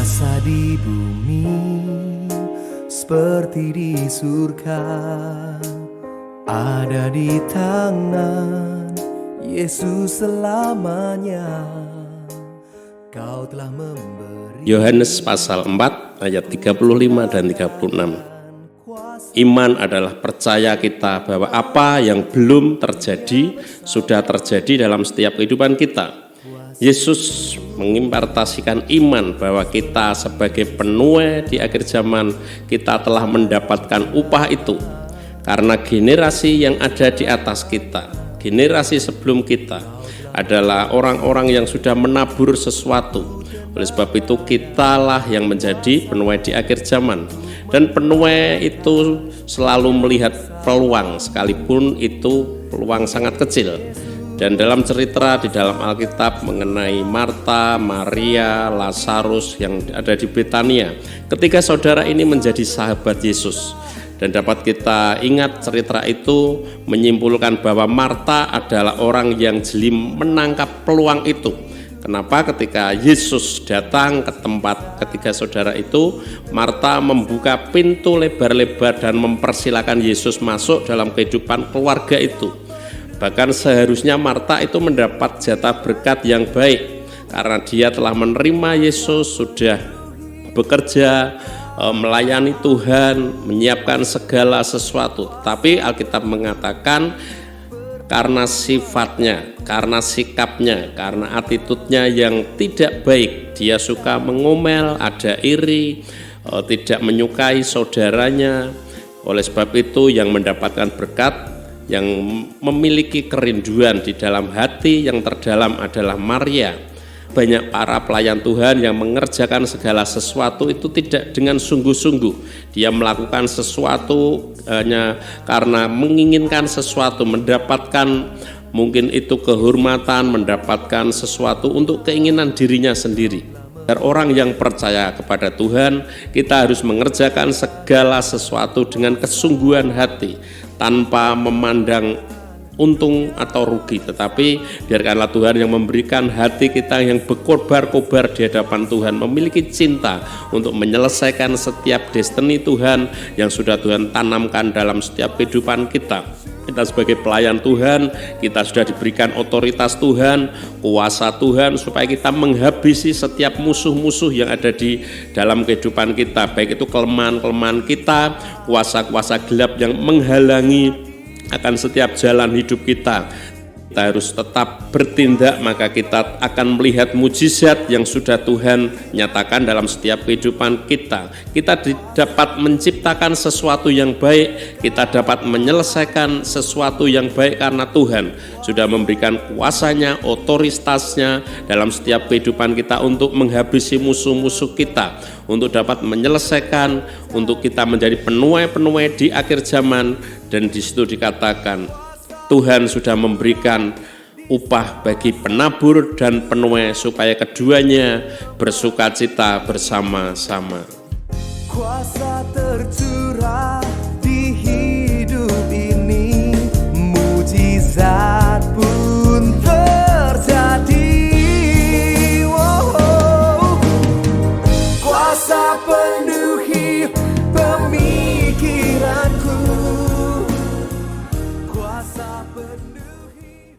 Kuasa di bumi seperti di surga ada di tangan Yesus selamanya. Kau telah memberi. Yohanes pasal 4 ayat 35 dan 36. Iman adalah percaya kita bahwa apa yang belum terjadi sudah terjadi dalam setiap kehidupan kita. Yesus mengimpartasikan iman bahwa kita sebagai penuai di akhir zaman kita telah mendapatkan upah itu. Karena generasi yang ada di atas kita, generasi sebelum kita adalah orang-orang yang sudah menabur sesuatu. Oleh sebab itu kitalah yang menjadi penuai di akhir zaman. Dan penuai itu selalu melihat peluang sekalipun itu peluang sangat kecil. Dan dalam cerita di dalam Alkitab mengenai Marta, Maria, Lazarus yang ada di Betania, ketika saudara ini menjadi sahabat Yesus. Dan dapat kita ingat cerita itu menyimpulkan bahwa Marta adalah orang yang jeli menangkap peluang itu. Kenapa ketika Yesus datang ke tempat ketiga saudara itu, Marta membuka pintu lebar-lebar dan mempersilakan Yesus masuk dalam kehidupan keluarga itu. Bahkan seharusnya Marta itu mendapat jatah berkat yang baik karena dia telah menerima Yesus, sudah bekerja, melayani Tuhan, menyiapkan segala sesuatu. Tapi Alkitab mengatakan karena sifatnya, karena sikapnya, karena attitude-nya yang tidak baik, dia suka mengomel, ada iri, tidak menyukai saudaranya. Oleh sebab itu yang mendapatkan berkat, yang memiliki kerinduan di dalam hati yang terdalam adalah Maria. Banyak para pelayan Tuhan yang mengerjakan segala sesuatu itu tidak dengan sungguh-sungguh. Dia melakukan sesuatu hanya karena menginginkan sesuatu, mendapatkan mungkin itu kehormatan, mendapatkan sesuatu untuk keinginan dirinya sendiri. Orang yang percaya kepada Tuhan, kita harus mengerjakan segala sesuatu dengan kesungguhan hati, tanpa memandang untung atau rugi, tetapi biarkanlah Tuhan yang memberikan hati kita yang berkobar-kobar di hadapan Tuhan, memiliki cinta untuk menyelesaikan setiap destiny Tuhan yang sudah Tuhan tanamkan dalam setiap kehidupan kita. Kita sebagai pelayan Tuhan, kita sudah diberikan otoritas Tuhan, kuasa Tuhan supaya kita menghabisi setiap musuh-musuh yang ada di dalam kehidupan kita, baik itu kelemahan-kelemahan kita, kuasa-kuasa gelap yang menghalangi akan setiap jalan hidup kita. Kita harus tetap bertindak, maka kita akan melihat mujizat yang sudah Tuhan nyatakan dalam setiap kehidupan kita. Kita dapat menciptakan sesuatu yang baik, kita dapat menyelesaikan sesuatu yang baik karena Tuhan sudah memberikan kuasanya, otoritasnya dalam setiap kehidupan kita untuk menghabisi musuh-musuh kita, untuk dapat menyelesaikan, untuk kita menjadi penuai-penuai di akhir zaman. Dan di situ dikatakan Tuhan sudah memberikan upah bagi penabur dan penuai supaya keduanya bersukacita bersama-sama. Kuasa tercurah